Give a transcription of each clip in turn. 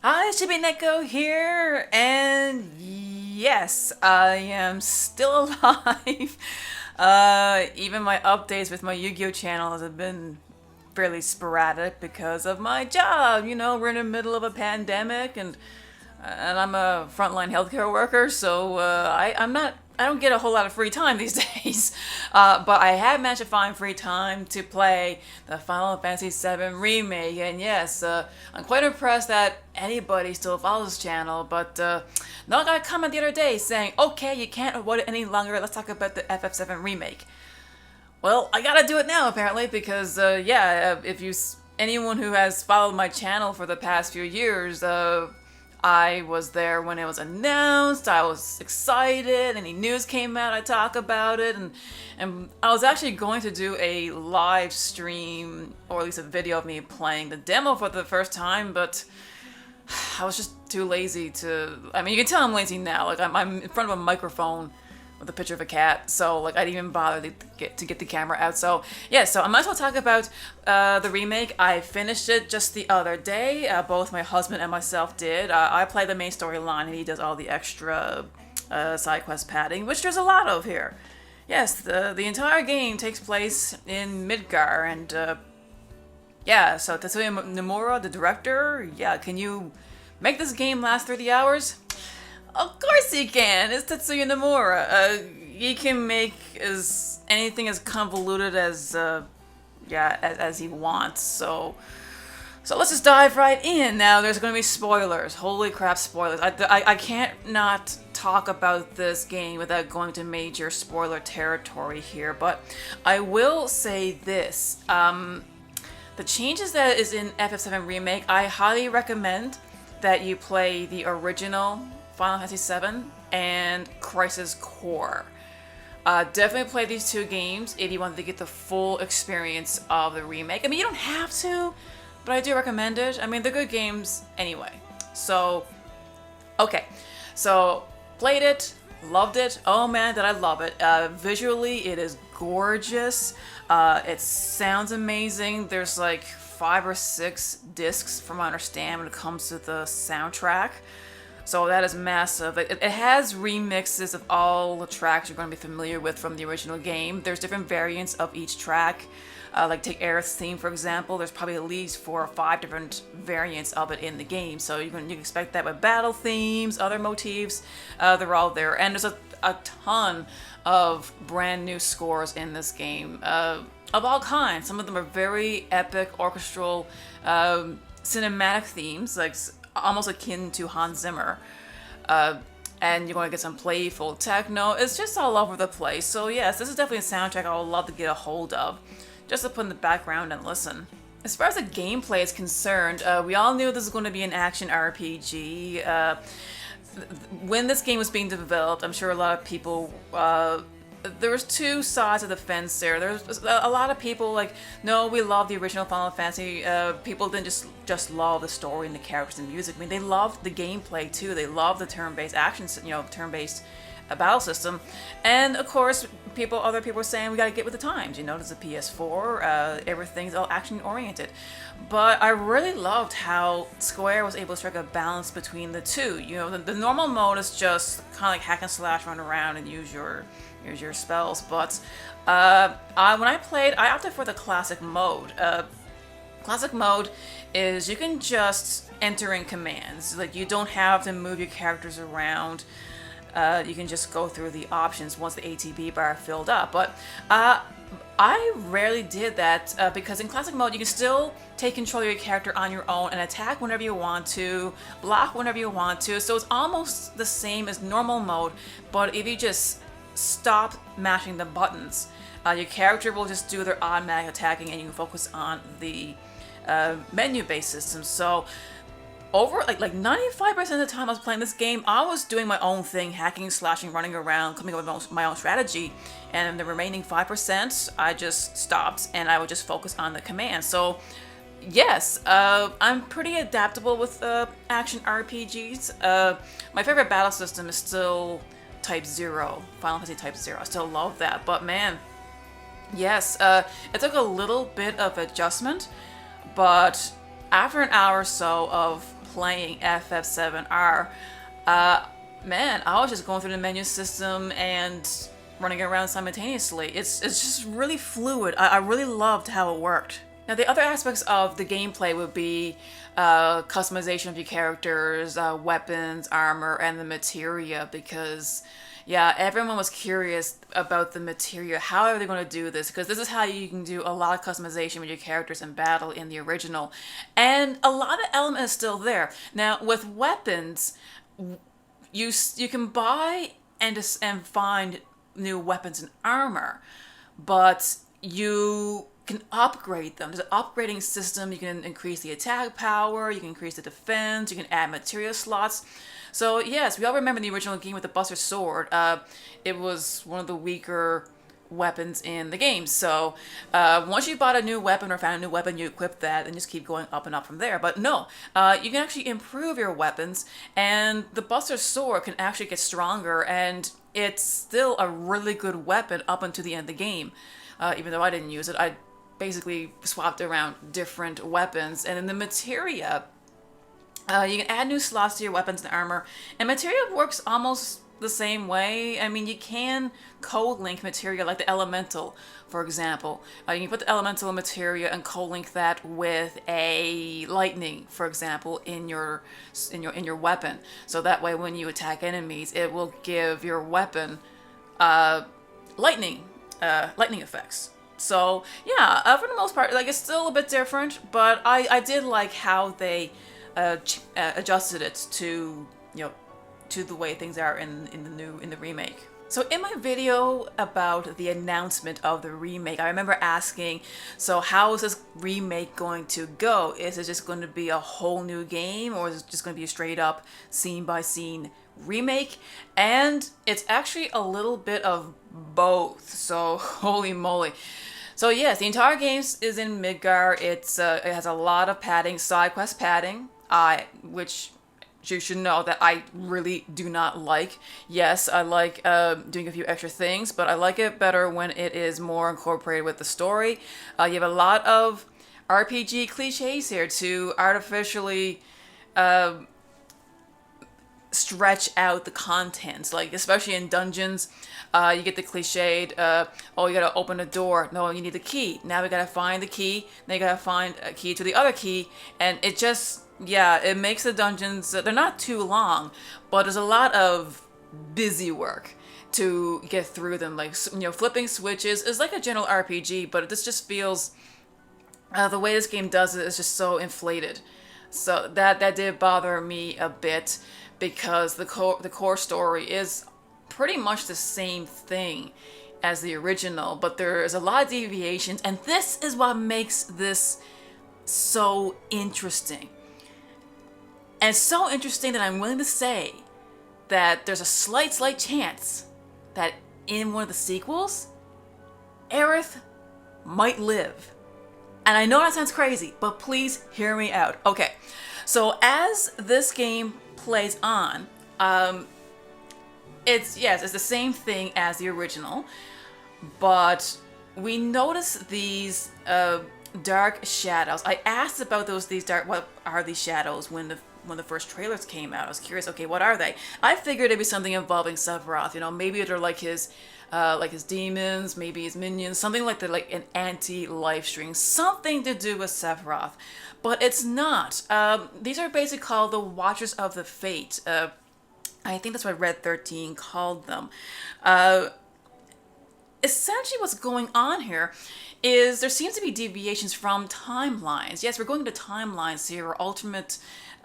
Hi, Shibi Neko here, and yes, I am still alive. Even my updates with my Yu-Gi-Oh channels have been fairly sporadic because of my job. We're in the middle of a pandemic, and I'm a frontline healthcare worker, so I don't get a whole lot of free time these days. But I have managed to find free time to play the Final Fantasy VII Remake, and yes, I'm quite impressed that anybody still follows this channel, but no, I got a comment the other day saying, okay, you can't avoid it any longer, let's talk about the FF7 Remake. Well, I gotta do it now apparently because if anyone who has followed my channel for the past few years, I was there when it was announced. I was excited. Any news came out, I talk about it, and I was actually going to do a live stream or at least a video of me playing the demo for the first time, but I was just too lazy to. I mean, you can tell I'm lazy now. Like I'm in front of a microphone with a picture of a cat, so like I didn't even bother to get the camera out. So yeah, so I might as well talk about the remake. I finished it just the other day. Both my husband and myself did. I play the main storyline, and he does all the extra side quest padding, which there's a lot of here. Yes, the entire game takes place in Midgar, and yeah. So Tetsuya Nomura, the director, yeah, can you make this game last 30 hours? Of course he can. It's Tetsuya Nomura. He can make anything as convoluted as he wants. So let's just dive right in. Now there's going to be spoilers. Holy crap, spoilers! I can't not talk about this game without going to major spoiler territory here. But I will say this: the changes that is in FF7 Remake, I highly recommend that you play the original Final Fantasy VII and Crisis Core. Definitely play these two games if you want to get the full experience of the remake. I mean, you don't have to, but I do recommend it. I mean, they're good games anyway. So, okay. So, played it, loved it. Oh man, did I love it. Visually, it is gorgeous. It sounds amazing. There's like 5 or 6 discs from what I understand when it comes to the soundtrack. So that is massive. It has remixes of all the tracks you're going to be familiar with from the original game. There's different variants of each track. Like take Aerith's theme, for example. There's probably at least 4 or 5 different variants of it in the game. So you can expect that with battle themes, other motifs. They're all there. And there's a ton of brand new scores in this game of all kinds. Some of them are very epic, orchestral, cinematic themes, like almost akin to Hans Zimmer. And you're going to get some playful techno. It's just all over the place. So yes, this is definitely a soundtrack I would love to get a hold of, just to put in the background and listen. As far as the gameplay is concerned, we all knew this was going to be an action RPG. When this game was being developed, I'm sure a lot of people there was 2 sides of the fence there. There's a lot of people like, no, we love the original Final Fantasy. People didn't just love the story and the characters and music. I mean, they loved the gameplay too. They loved the turn-based action, turn-based battle system. And of course, other people were saying we gotta get with the times. There's a PS4. Everything's all action-oriented. But I really loved how Square was able to strike a balance between the two. The normal mode is just kind of like hack and slash, run around and use your spells, but when I played, I opted for the classic mode. Classic mode is you can just enter in commands. Like, you don't have to move your characters around. You can just go through the options once the ATB bar filled up. But I rarely did that because in classic mode you can still take control of your character on your own and attack whenever you want to, block whenever you want to. So it's almost the same as normal mode, but if you just stop mashing the buttons, your character will just do their automatic attacking, and you can focus on the menu-based system. So over like 95% of the time I was playing this game, I was doing my own thing, hacking, slashing, running around, coming up with my own strategy, and the remaining 5% I just stopped and I would just focus on the command. So yes, I'm pretty adaptable with action RPGs. My favorite battle system is still Type 0, Final Fantasy Type 0. I still love that, but man, yes, it took a little bit of adjustment, but After an hour or so of playing FF7R, man, I was just going through the menu system and running around simultaneously. It's just really fluid. I really loved how it worked. Now, the other aspects of the gameplay would be customization of your characters, weapons, armor, and the materia, because, yeah, everyone was curious about the materia. How are they going to do this? Because this is how you can do a lot of customization with your characters in battle in the original. And a lot of element is still there. Now, with weapons, you can buy and find new weapons and armor, but you can upgrade them. There's an upgrading system. You can increase the attack power, you can increase the defense, you can add material slots. So yes, we all remember the original game with the Buster Sword. It was one of the weaker weapons in the game. So once you bought a new weapon or found a new weapon, you equip that and just keep going up and up from there. But no, you can actually improve your weapons, and the Buster Sword can actually get stronger, and it's still a really good weapon up until the end of the game. Even though I didn't use it, I basically swapped around different weapons. And in the materia, you can add new slots to your weapons and armor, and materia works almost the same way. I mean, you can co-link materia, like the elemental, for example. You can put the elemental materia and co-link that with a lightning, for example, in your weapon. So that way, when you attack enemies, it will give your weapon lightning effects. So yeah, for the most part, like, it's still a bit different, but I did like how they adjusted it to, to the way things are in the remake. So in my video about the announcement of the remake, I remember asking, so how is this remake going to go? Is it just going to be a whole new game, or is it just going to be a straight up scene by scene remake? And it's actually a little bit of both, so holy moly. So yes, the entire game is in Midgar. It has a lot of padding, side quest padding, which you should know that I really do not like. Yes, I like doing a few extra things, but I like it better when it is more incorporated with the story. You have a lot of RPG cliches here to artificially stretch out the contents, like especially in dungeons. You get the cliched, oh, you gotta open a door. No, you need the key. Now we gotta find the key. Now you gotta find a key to the other key. And it just, yeah, it makes the dungeons, they're not too long, but there's a lot of busy work to get through them. Like, flipping switches is like a general RPG, but this just feels, the way this game does it is just so inflated. So that did bother me a bit, because the core story is pretty much the same thing as the original, but there's a lot of deviations, and this is what makes this so interesting. And so interesting that I'm willing to say that there's a slight chance that in one of the sequels, Aerith might live. And I know that sounds crazy, but please hear me out. Okay, so as this game plays on, it's the same thing as the original, but we notice these dark shadows. I asked about what are these shadows when the first trailers came out. I was curious, okay, what are they? I figured it'd be something involving Sephiroth, maybe they're like his demons, maybe his minions, something like that, like an anti-life string, something to do with Sephiroth. But it's not. These are basically called the Watchers of the Fate. I think that's what Red 13 called them. Essentially what's going on here is there seems to be deviations from timelines. Yes, we're going to timelines here, or alternate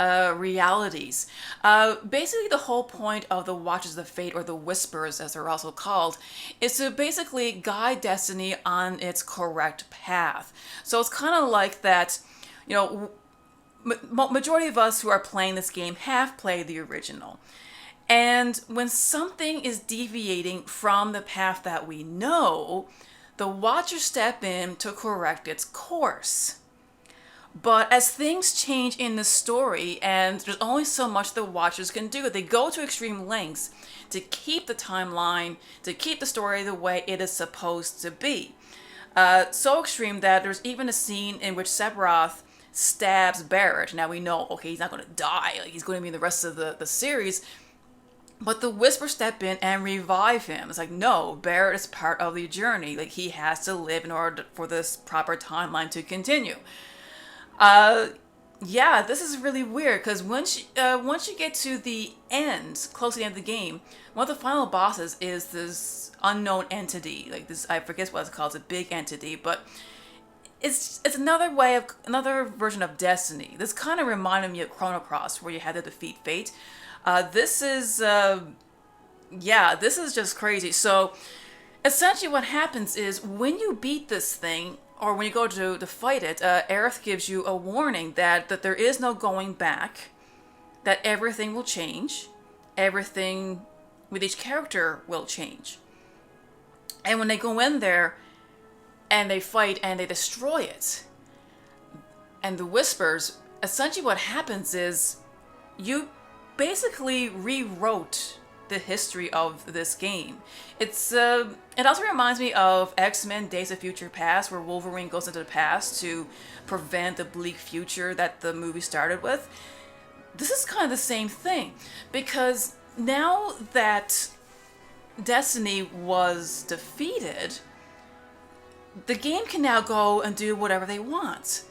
realities. Basically, the whole point of the Watchers of Fate, or the Whispers as they're also called, is to basically guide destiny on its correct path. So it's kind of like that, majority of us who are playing this game have played the original. And when something is deviating from the path that we know, the Watchers step in to correct its course. But as things change in the story, and there's only so much the Watchers can do, they go to extreme lengths to keep the timeline, to keep the story the way it is supposed to be. So extreme that there's even a scene in which Sephiroth stabs Barrett. Now we know, okay, he's not going to die. Like, he's going to be in the rest of the series. But the Whispers step in and revive him. It's like, no, Barrett is part of the journey. Like, he has to live in order for this proper timeline to continue. Yeah, this is really weird, because once you get to the end, close to the end of the game, one of the final bosses is this unknown entity. Like, this, I forget what it's called. It's a big entity, but it's another version of Destiny. This kind of reminded me of Chrono Cross, where you had to defeat fate. This is just crazy. So essentially what happens is, when you beat this thing, or when you go to fight it, Aerith gives you a warning that there is no going back, that everything will change, everything with each character will change. And when they go in there and they fight and they destroy it, and the Whispers, essentially what happens is, you basically rewrote the history of this game. It also reminds me of X-Men Days of Future Past, where Wolverine goes into the past to prevent the bleak future that the movie started with. This is kind of the same thing, because now that Destiny was defeated, the game can now go and do whatever they want.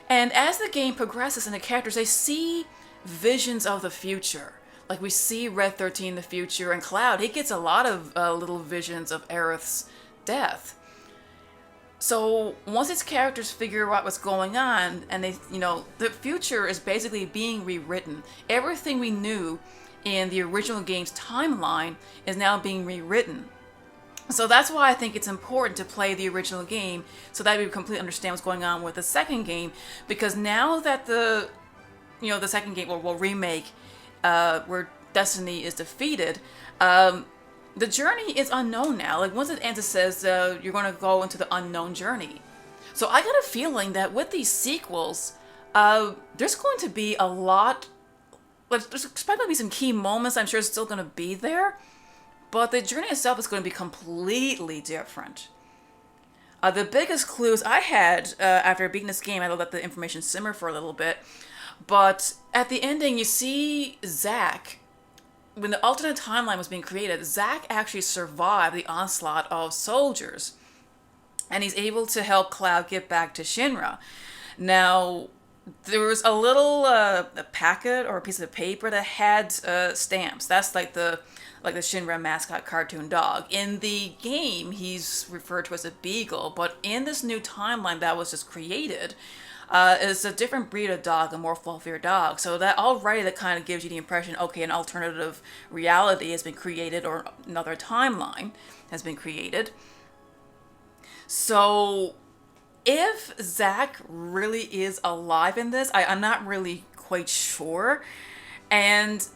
And as the game progresses and the characters, they see visions of the future. Like, we see Red 13 in the future, and Cloud, he gets a lot of little visions of Aerith's death. So once its characters figure out what's going on, and they, the future is basically being rewritten. Everything we knew in the original game's timeline is now being rewritten. So that's why I think it's important to play the original game, so that we completely understand what's going on with the second game. Because now that the second game, or Remake, where Destiny is defeated, the journey is unknown now. Like, once it ends, it says you're going to go into the unknown journey. So I got a feeling that with these sequels, there's going to be a lot. Like, there's probably going to be some key moments. I'm sure it's still going to be there, but the journey itself is going to be completely different. The biggest clues I had after beating this game, I let the information simmer for a little bit, but at the ending, you see Zack. When the alternate timeline was being created, Zack actually survived the onslaught of soldiers, and he's able to help Cloud get back to Shinra. Now, there was a little a packet or a piece of paper that had stamps. That's like the Shinra mascot cartoon dog. In the game, he's referred to as a beagle, but in this new timeline that was just created, is a different breed of dog, a more fluffier dog. So that already, that kind of gives you the impression, okay, an alternative reality has been created, or another timeline has been created. So if Zack really is alive in this, I'm not really quite sure. And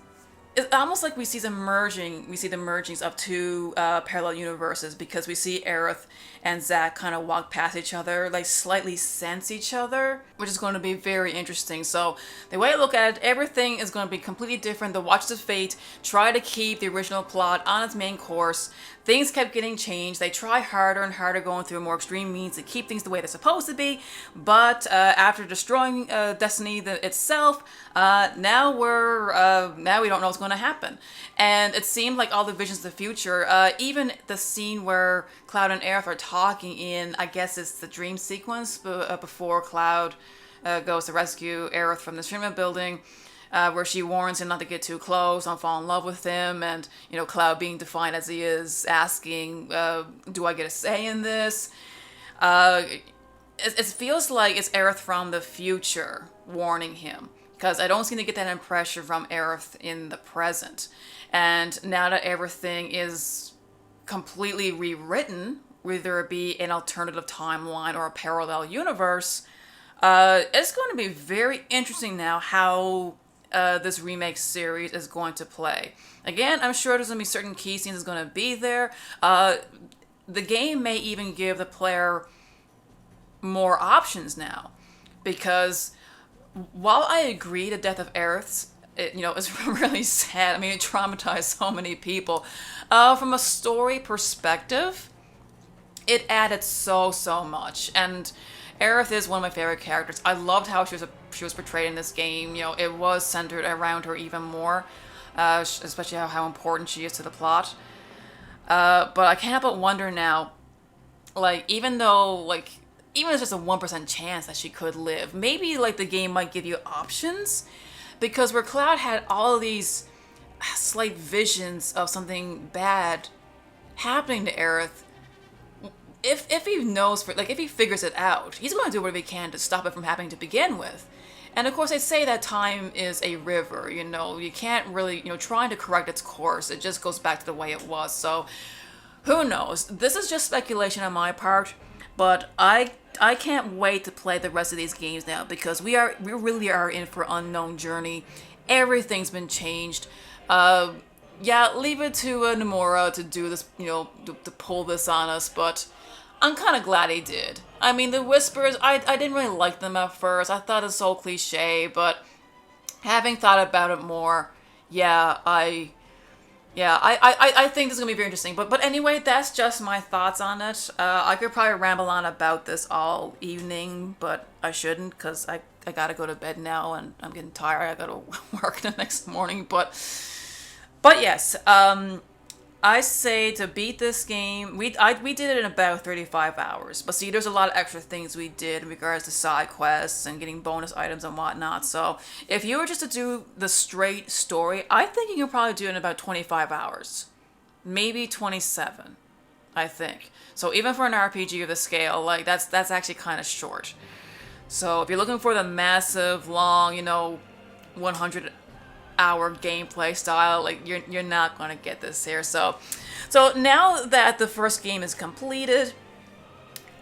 it's almost like we see the mergings of two parallel universes, because we see Aerith and Zack kind of walk past each other, like slightly sense each other, which is going to be very interesting. So the way I look at it, everything is going to be completely different. The Watchers of Fate try to keep the original plot on its main course. Things kept getting changed. They try harder and harder, going through more extreme means to keep things the way they're supposed to be. But after destroying Destiny itself, now we don't know what's going to happen. And it seemed like all the visions of the future, even the scene where Cloud and Aerith are talking in, I guess it's the dream sequence before Cloud goes to rescue Aerith from the Shinra building, where she warns him not to get too close, don't fall in love with him, and Cloud, being defiant as he is, asking, do I get a say in this? It feels like it's Aerith from the future warning him, because I don't seem to get that impression from Aerith in the present. And now that everything is completely rewritten, whether it be an alternative timeline or a parallel universe, it's going to be very interesting now how this remake series is going to play. Again, I'm sure there's going to be certain key scenes that's going to be there. The game may even give the player more options now, because while I agree the death of Aerith, it's really sad. I mean, it traumatized so many people. From a story perspective, it added so much. And Aerith is one of my favorite characters. I loved how she was portrayed in this game. You know, it was centered around her even more, especially how important she is to the plot. But I can't help but wonder now, like, even though, like, even if it's just a 1% chance that she could live, maybe, like, the game might give you options. Because where Cloud had all of these slight visions of something bad happening to Aerith, if he knows, if he figures it out, he's going to do whatever he can to stop it from happening to begin with. And of course, they say that time is a river, you know, you can't really, you know, trying to correct its course, it just goes back to the way it was. So, who knows? This is just speculation on my part, but I can't wait to play the rest of these games now, because we really are in for an unknown journey. Everything's been changed. Yeah, leave it to Nomura to do this, you know, to pull this on us, but I'm kind of glad he did. I mean, the whispers, I didn't really like them at first. I thought it's so cliche, but having thought about it more, I think this is going to be very interesting. But anyway, that's just my thoughts on it. I could probably ramble on about this all evening, but I shouldn't, because I gotta go to bed now, and I'm getting tired. I gotta work the next morning, but yes, I say to beat this game, we did it in about 35 hours. But see, there's a lot of extra things we did in regards to side quests and getting bonus items and whatnot. So if you were just to do the straight story, I think you can probably do it in about 25 hours. Maybe 27, I think. So even for an RPG of the scale, like, that's actually kind of short. So if you're looking for the massive, long, you know, 100-hour gameplay style, like, you're not gonna get this here. So now that the first game is completed,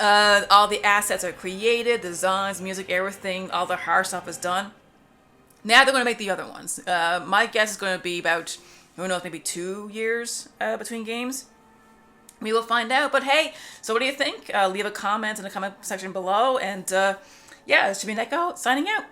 all the assets are created, designs, music, everything, all the hard stuff is done. Now they're gonna make the other ones. My guess is gonna be about, who knows, maybe 2 years between games. We will find out. But hey, so what do you think? Leave a comment in the comment section below, and yeah, this should be Neko signing out.